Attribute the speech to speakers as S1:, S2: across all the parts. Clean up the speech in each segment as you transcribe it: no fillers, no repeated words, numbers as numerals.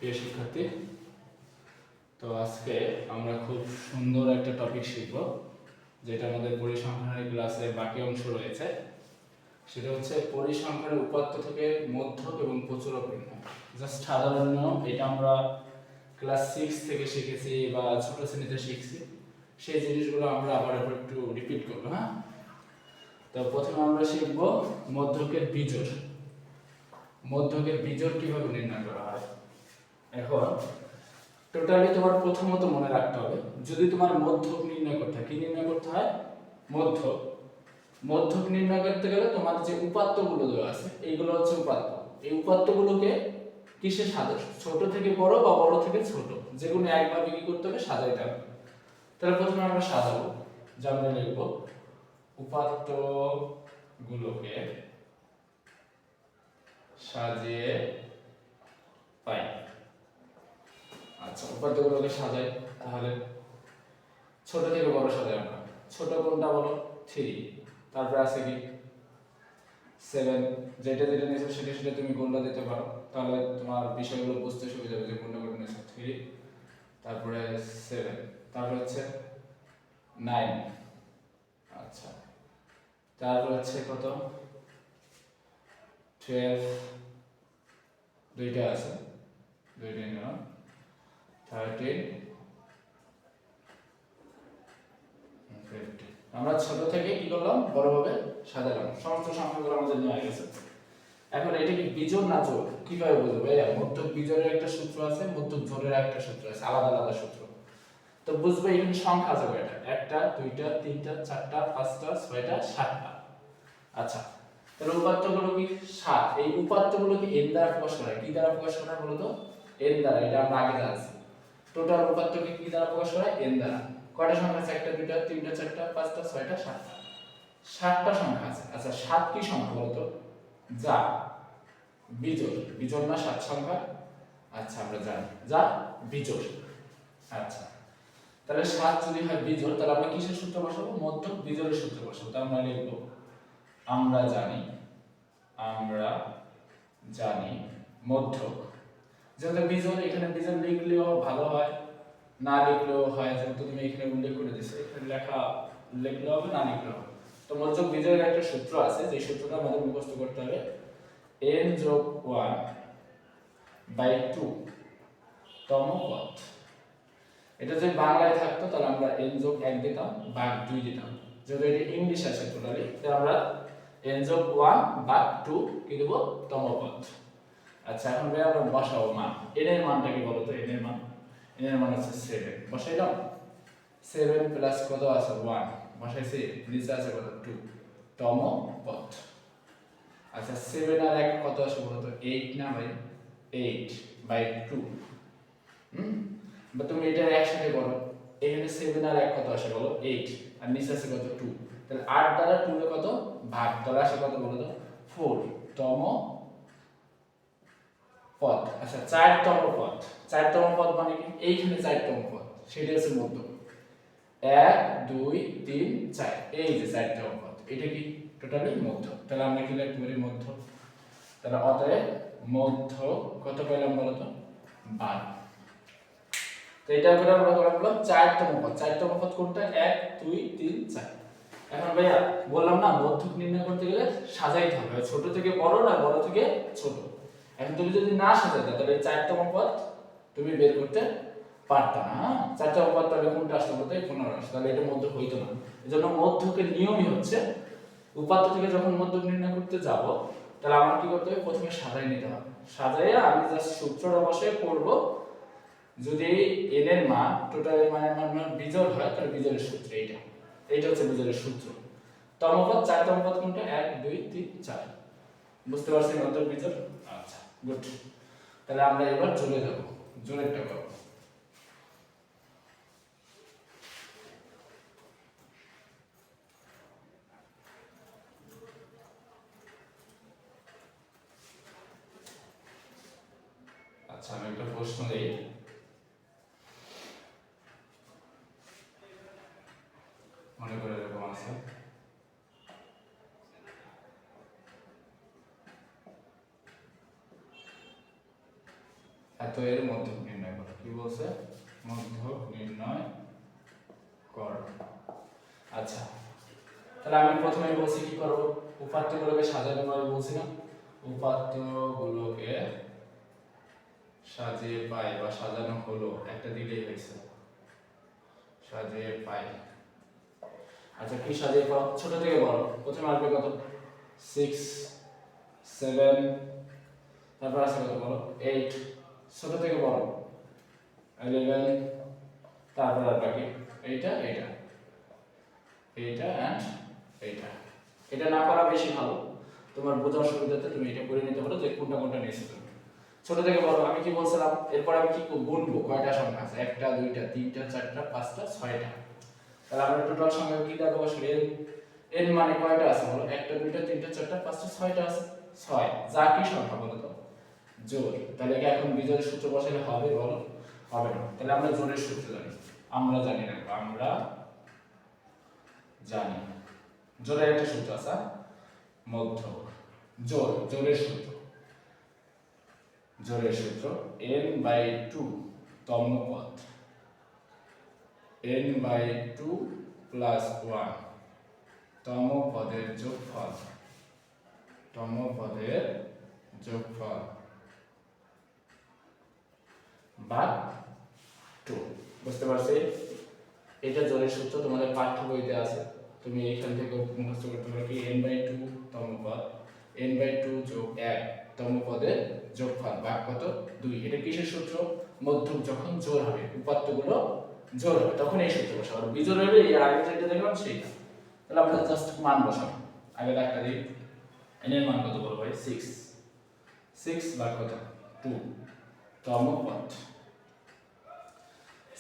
S1: প্রিয় শিক্ষার্থী, তো আজকে আমরা খুব সুন্দর একটা টপিক শিখব, যেটা আমাদের পরিসংখ্যানের ক্লাসে বাকি অংশ রয়েছে। সেটা হচ্ছে পরিসংখ্যানের উপাত্ত থেকে মধ্যক এবং প্রচুরক নির্ণয়। জাস্ট সাধারণ নিয়ম, এটা আমরা ক্লাস 6 থেকে শিখেছি বা ছোট শ্রেণীতে শিখছি। সেই জিনিসগুলো আমরা আবার একটু রিপিট করবো। হ্যাঁ, তো প্রথমে আমরা শিখব মধ্যকের বিজোড়। মধ্যকের বিজোড় কিভাবে নির্ণয় করা হয়। এখন টোটালি তোমার প্রথমত মনে রাখতে হবে, যদি তোমার মধ্যক নির্ণয় করতে হয়, কি নির্ণয় করতে হয়? মধ্যক। মধ্যক নির্ণয় করতে গেলে তোমার যে উপাত্তগুলো দেওয়া আছে, এইগুলো হচ্ছে উপাত্ত। এই উপাত্তগুলোকে কিসে সাজাবে? ছোট থেকে বড় বা বড় থেকে ছোট, যেগুলো একভাবে কি করতে হবে? সাজাইতে হবে। তাহলে প্রথমে আমরা সাজাবো, যা আমরা লিখব উপাত্তগুলোকে সাজিয়ে পাই। আচ্ছা, উপাত্তগুলোকে সাজাই, তাহলে ছোট থেকে বড় সাজাই আমরা। ছোট কোনটা বলো? 3। তারপর আছে কি 7। যেটা যেটা নিয়েছো সেটা সেটা তুমি গুণটা দিতে পারো, তাহলে তোমার বিষয়গুলো বুঝতে সুবিধা হবে যে কোনটা কোনটা নিয়েছো। 3, তারপরে 7, তারপর হচ্ছে 9। আচ্ছা, তারপর হচ্ছে কত? 12, দুইটা আছে, দুইটা নিলাম। 13, 50। আমরা ছোট থেকে কি করলাম? বড়ভাবে সাজালাম। সমস্ত সংখ্যাগুলো আমাদের নেওয়া গেছে। এখন এটা কি বিজোড় না জোড়? কিভাবে বুঝবো? মধ্যক বিজোড়ের একটা সূত্র আছে, মধ্যক জোড়ের একটা সূত্র আছে, আলাদা আলাদা সূত্র। তো বুঝবে এখানে সংখ্যা আছে কয়টা? 1টা, 2টা, 3টা, 4টা, 5টা, 6টা, 7টা। আচ্ছা, তাহলে উপাত্তগুলো কি 7। এই উপাত্তগুলোকে n দ্বারা প্রকাশ করা হয়। কি দ্বারা প্রকাশ করা হয় বলো তো? n দ্বারা। এটা আমরা আগে জানছি। টোটাল উপাত্তকে কি দ্বারা প্রকাশ করা হয়? n দ্বারা। কয়টা সংখ্যা আছে? 1টা, 2টা, 3টা, 4টা, 5টা, 6টা, 7টা। 7টা সংখ্যা আছে। আচ্ছা, 7 কি সংখ্যা বলো তো? যা বিজোড়। বিজোড় না 7 সংখ্যা? আচ্ছা, আমরা জানি যা বিজোড়। আচ্ছা, তাহলে 7 যদি হয় বিজোড়, তাহলে আমরা কিসের সূত্র বসাবো? মধ্যক বিজোড়ের সূত্র বসাবো। তার মানে লিখব আমরা জানি মধ্যক। যেহেতু বিজোড়, এখানে বিজোড় লিখলেও ভালো হয়, না লিখলেও হয়। যেহেতু তুমি এখানে উল্লেখ করে দিছো, এখানে লিখলেও হবে, না লিখলেও হবে। তো মধ্যক বিজোড়ের একটা সূত্র আছে, যে সূত্রটা আমাদের মুখস্থ করতে হবে। n যোগ 1/2 তম পদ। এটা যদি বাংলায় থাকতো তাহলে আমরা n যোগ 1 দিতাম, ভাগ 2 দিতাম। যদি এটা ইংলিশ আছে টোটালি, তাহলে আমরা n যোগ 1 ভাগ 2 কি দেব? তম পদ। আচ্ছা, এখন ভাই আমরা বসাবো মান। n এর মানটা কি বলো তো? n এর মান হচ্ছে 7। বসাইলাম। 7 প্লাস কত আছে? 1 বসাইছি। নিচে আছে কত? 2 তম পদ। আচ্ছা, 7 আর 1 কত আসে বলো তো? 8 না ভাই? 8/2। বা তুমি এটা একসাথে করো। এখানে 7 আর 1 কত আসে বলো? 8, আর নিচে আছে কত? 2। তাহলে 8 দ্বারা 2 এর কত ভাগ? তাহলে আসে কত বলো তো? 4 তম পদ। আচ্ছা, 4 তম পদ। 4 তম পদ মানে কি? এইখানে 4 তম পদ, সেটা হচ্ছে মধ্যক। 1 2 3 4, এই যে 4 তম পদ, এটা কি টোটালি মধ্যক। তাহলে আমরা কি লিখতে পারি? মধ্যক। তাহলে অতএব মধ্যক কত পেলাম বলো তো? 12। তো এটা করে আমরা করলাম 4তম পদ। 4তম পদ কোনটা? 1 2 3 4। এখন ভাইয়া বললাম না, মধ্যক নির্ণয় করতে গেলে সাজাইতে হবে, ছোট থেকে বড় না বড় থেকে ছোট। এখন তুমি যদি না সাজাইতে, তাহলে 4তম পদ তুমি বের করতে পারতা না। 4তম পদ তাহলে কোনটা আসতে বলতে? 15 আসে। তাহলে এটা মধ্যক হইতো না। এজন্য মধ্যকের নিয়মই হচ্ছে, উপাত্ত থেকে যখন মধ্যক নির্ণয় করতে যাব, তাহলে আমার কি করতে হবে? প্রথমে সাজাই নিতে হবে। সাজাইয়া আমি জাস্ট সূত্রটা বসে করব। যদি n এর মান, টোটাল মানের মান বিজোড় হয়, তাহলে বিজোড়ের সূত্র এইটা হচ্ছে বিজোড়ের সূত্র। তম পদ, 4তম পদ কোনটা? 1 2 3 4। বুঝতে পারছেন মধ্যক বিজোড়? আচ্ছা, গুড। তাহলে আমরা এবার চলে যাব, জোড়েরটা করব। আচ্ছা, আমি একটা প্রশ্ন দেই। মনে করে এরকম আছে, এত এর মধ্যক নির্ণয় করো। কি বলছে? মধ্যক নির্ণয় কর। আচ্ছা, তাহলে আমি প্রথমে বলছি কি করব, উপাত্তগুলোকে সাজানো ভাবে বলছি না, উপাত্তগুলোকে সাজিয়ে পাই বা সাজানো হলো একটা দিলেই হয়েছে, সাজিয়ে পাই। আচ্ছা, কি সাজিয়ে পাও? ছোট থেকে বড়, প্রথমে আসবে কত? 6 7, তারপর আসবে কত বলো? 8, ছোট থেকে বড় 11, তারপর আর বাকি এইটা এইটা এইটা এন্ড এইটা। এটা না করা বেশি ভালো, তোমার বোঝার সুবিধাতে তুমি এটা করে নিতে পারো যে কোনটা কোনটা নিয়েছো তুমি। ছোট থেকে বড় আমি কি বলছিলাম, এরপর আমি কি গুনবো, কয়টা সংখ্যা আছে? একটা, দুইটা, তিনটা, চারটা, পাঁচটা, ছয়টা। তাহলে আমরা টোটাল সংখ্যা কি দেখো আসলে এন মানে কয়টা আছে বলো? একটা, দুইটা, তিনটা, চারটা, পাঁচটা, ছয়টা আছে। 6 যা কি সংখ্যা বলো তো? জোড়। তাহলে কি এখন বিজোড়ের সূত্র বসালে হবে বলো? হবে না। তাহলে আমরা জোড়ের সূত্র জানি, আমরা জানি না, আমরা জানি জোড়ের একটা সূত্র আছে, মধ্যক। জোড়ের সূত্র, জোড়ের সূত্র n/2 তম পদ, n/2 + 1 তম পদের যোগফল, তম পদের যোগফল বা 2। বুঝতে পারছি? এটা জোড়ের সূত্র তোমাদের পাঠ্য বইতে আছে, তুমি এইখান থেকে মুখস্থ করতে পারো কি n/2 তম পদ, n/2 + 1 তম পদের যোগফল ভাগ কত? 2। এটা কিসের সূত্র? মধ্যক যখন জোড় হবে, উপাত্তগুলো জোড় হবে তখন এই সূত্র বসাবো। আর বিজোড় হলে এর আগে যেটা দেখলাম সেইটা। তাহলে আমরা জাস্ট মান বসাবো। আগে একটা দিই, n এর মান কত বলো ভাই? 6, 6 ভাগ কত? 2 তম পদ,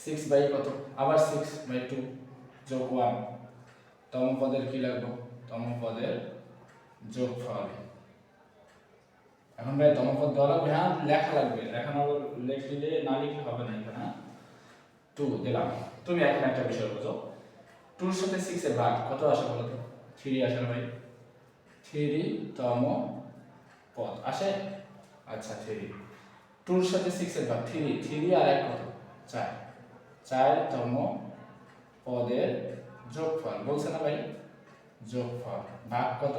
S1: 6 বাই কত? আবার 6/2 যোগ 1 তম পদের কি লাগবে? তম পদের যোগফল। এখন ভাই তম পদ দেওয়া লাগবে, হ্যাঁ লেখা লাগবে, এখন আবার লিখলে না লিখলে হবে না এখানে। 2 দিলাম। তুমি এখন একটা বিষয় বুঝো, 2 এর সাথে 6 এর ভাগ কত আসে বলো তো? 3 আসে না ভাই? 3 তম পদ আসে। আচ্ছা 3, 2 এর সাথে 6 এর ভাগ 3, 3 আর 1 কত? 4, 4 তম পদের যোগফল বলছে না ভাই? যোগফল ভাগ কত?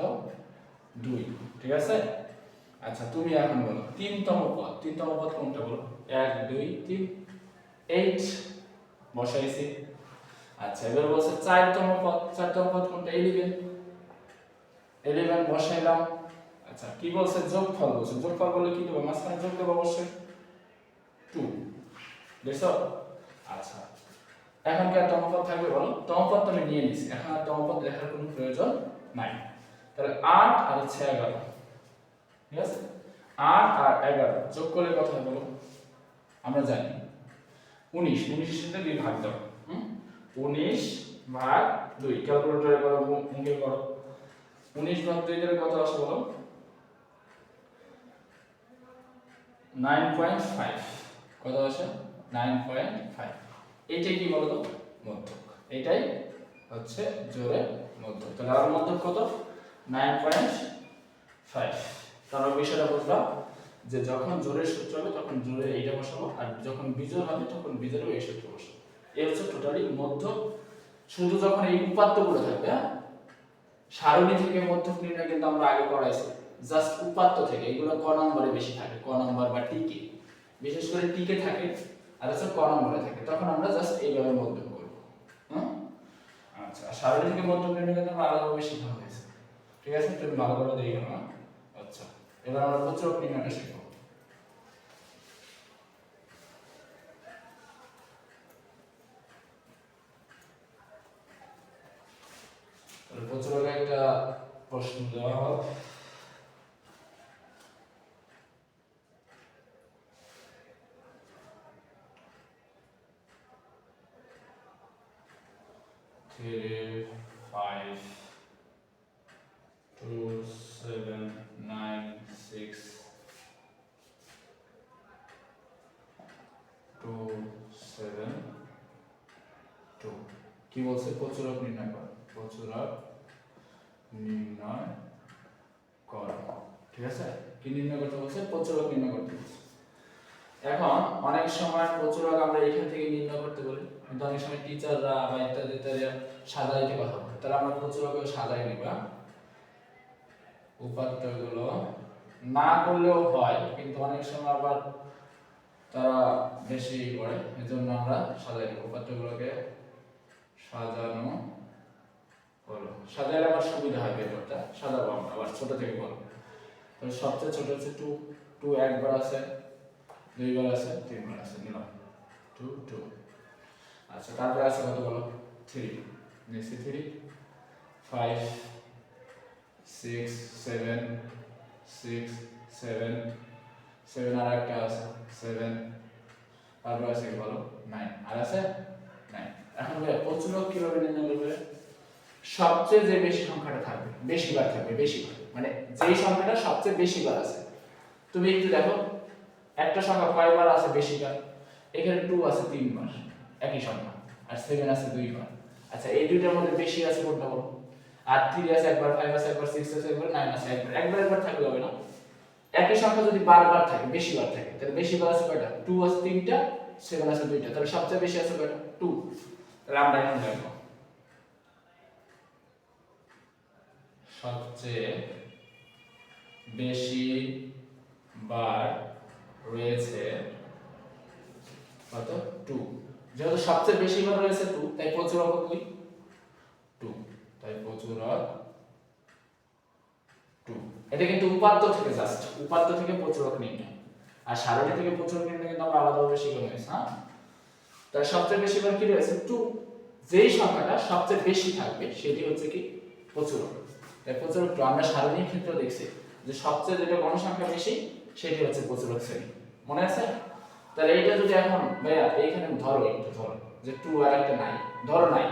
S1: 2। ঠিক আছে? আচ্ছা তুমি এখন বলো 3 তম পদ, 3 তম পদ কোনটা বলো? 1 2 3, 8 বসাইছি। আচ্ছা এবার বলছে 4 তম পদ, 4 তম পদ কোনটা? 11, 11 বসাইলাম। আচ্ছা কি বলছে? যোগফল বলছে। যোগফল বলে কি দেব? মাঝখানে যোগ দেব অবশ্যই 2। দেখছো? আচ্ছা এখন কি আর তম পদ থাকবে বলো? তম পদ তুমি নিয়ে নিছি, এখন আর তম পদ লেখার কোনো প্রয়োজন নাই। তাহলে 8 আর 6 11, ঠিক আছে? 8 আর 11 যোগ করলে কত হয় বলো? আমরা জানি 19, 19 এর সাথে 2 ভাগ দাও। 19 ভাগ 2 ক্যালকুলেটরে করো, মুখে করো। 19 ভাগ 2 এর কত আসে বলো? 9.5। কত আসে? 9.5। এইটাই কি বলতো? মধ্যক। এটাই হচ্ছে জোড়ের মধ্যক। তাহলে আর মধ্যক কত? 9.5। তাহলে বিষয়টা বুঝলাম যে যখন জোড়ের সূত্র হবে তখন জোড়ে এইটা বসাবো, আর যখন বিজোড় হবে তখন বিজোড়ে এই সূত্র বসাবো। এই হচ্ছে টোটালি মধ্যক। শুধু যখন এই উপাত্তগুলো থাকবে, হ্যাঁ সারণী থেকে মধ্যক নির্ণয় কিন্তু আমরা আগে করাইছি, জাস্ট উপাত্ত থেকে। এগুলো ক নম্বরে বেশি থাকে, ক নম্বর বা টিকে, বিশেষ করে টিকে থাকে আর হচ্ছে ক নম্বরে থাকে, তখন আমরা জাস্ট এইভাবে মধ্যক করব। হ্যাঁ আচ্ছা, সারণী থেকে মধ্যক নির্ণয় কিন্তু আমরা আলাদাভাবে শেখা হয়েছে। ঠিক আছে, তুমি ভালো করে দেখো না। আচ্ছা এবার আমরা প্রচুরক নির্ণয়টা শিখব। তাহলে প্রচুরকে একটা প্রশ্ন দেওয়া হল, কি বলছে? প্রচুরক নির্ণয় কর, প্রচুরক নির্ণয় কর। ঠিক আছে, কি নির্ণয় করতে বলছে? প্রচুরক নির্ণয় করতে বলছে। এখন অনেক সময় প্রচুরক আমরা এখান থেকে নির্ণয় করতে বলি, কিন্তু অনেক সময় টিচাররা বা ইত্যাদি ইত্যাদি সাজাইতে কথা বলে, তাহলে আমরা প্রচুরক সাজাই নিবা। উপাত্তগুলো না করলেও হয়, কিন্তু অনেক সময় আবার তারা বেশি করে, এজন্য আমরা সাজাই নেব। উপাত্তগুলোকে সাজানো হলো, সাজাইলে আমার সুবিধা হয় পেপারটা, সাজাবো আমরা আবার ছোট থেকে বড়। তো সবচেয়ে ছোট হচ্ছে 2, 2 একবার আছে, দুইবার আছে, তিনবার আছে, নিলাম 2 2। আচ্ছা, তারপরে আছে কতগুলো? 3, নিচে 3, 5 6 7 6 7 7, আর একটা আছে 7, তারপরে আছে কি বলো? 9, আর আছে 9। এখন ভাই প্রচুরক কিভাবে নির্ণয় করবে? সবচেয়ে যে বেশি সংখ্যাটা থাকবে, বেশিবার থাকবে, বেশিবার মানে যেই সংখ্যাটা সবচেয়ে বেশিবার আছে। তুমি একটু দেখো একটা সংখ্যা কয়বার আছে বেশিবার? এখানে 2 আছে 3 বার, একই সংখ্যা, আর 7 আছে 2 বার। আচ্ছা, এই দুইটার মধ্যে বেশি আছে কোনটা বলো? আর 3 আছে একবার, 5 আছে একবার, 6 আছে একবার, 9 আছে একবার। একবার থাকলে হবে না। একই সংখ্যা যদি বারবার থাকে, বেশিবার থাকে, তাহলে বেশিবার আছে কয়টা? 2 আছে 3টা, 7 আছে 2টা, তাহলে সবচেয়ে বেশি আছে কয়টা? 2। তাহলে আমরা এখন দেখো সবচেয়ে বেশি বার রয়েছে কত? 2। যেহেতু সবচেয়ে বেশি বার রয়েছে 2, তাই প্রচুরক কি? 2, তাই প্রচুরক 2। এটা কিন্তু উপাত্ত থেকে, জাস্ট উপাত্ত থেকে প্রচুরক নির্ণয়, আর সারণী থেকে প্রচুরক নির্ণয় কিন্তু আমরা আলাদাভাবে শিখে নিয়েছি। হ্যাঁ, তাই সবচেয়ে বেশি বার কি রয়েছে? 2। যেই সংখ্যাটা সবচেয়ে বেশি থাকবে সেটি হচ্ছে কি? প্রচুরক। তাই প্রচুরক 2। আমরা সারণীর ক্ষেত্রে দেখছি যে সবচেয়ে যেটা গণসংখ্যা বেশি সেটি হচ্ছে প্রচুরক শ্রেণী, মনে আছে? তাহলে এইটা যদি এখন ভাইয়া এইখানে ধরো, একটু ধরো যে 2 আর একটা নাই, ধরো নাই,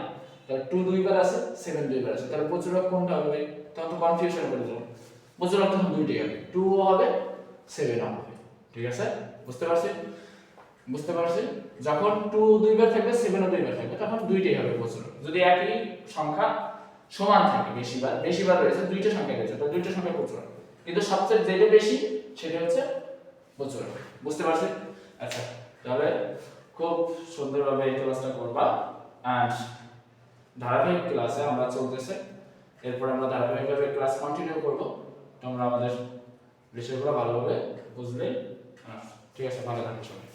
S1: তাহলে 2 দুইবার আছে, 7 দুইবার আছে, তাহলে প্রচুরক কোনটা হবে? তখন তো কনফিউশন করে দিলাম। প্রচুরক তখন দুইটাই হবে, 2 ও হবে, 7 ও হবে। ঠিক আছে, বুঝতে পারছি? বুঝতে পারছি? যখন 2 দুইবার থাকবে, 7 ও দুইবার থাকবে, তখন দুইটাই হবে প্রচুরক। যদি একই সংখ্যা সমান থাকে, বেশিবার রয়েছে, দুইটা সংখ্যা রয়েছে, তাহলে দুইটা সংখ্যা প্রচুরক, কিন্তু সবচেয়ে যেটা বেশি সেটা হচ্ছে প্রচুরক। বুঝতে পারছি? আচ্ছা, তাহলে খুব সুন্দরভাবে এই ক্লাসটা করবা। আর ধারাবাহিক ক্লাসে আমরা চলতেছে, এরপর আমরা ধারাবাহিকভাবে ক্লাস কন্টিনিউ করব। তোমরা আমাদের বিষয়গুলো ভালোভাবে বুঝলে। ঠিক আছে, ভালো থাকো সবাই।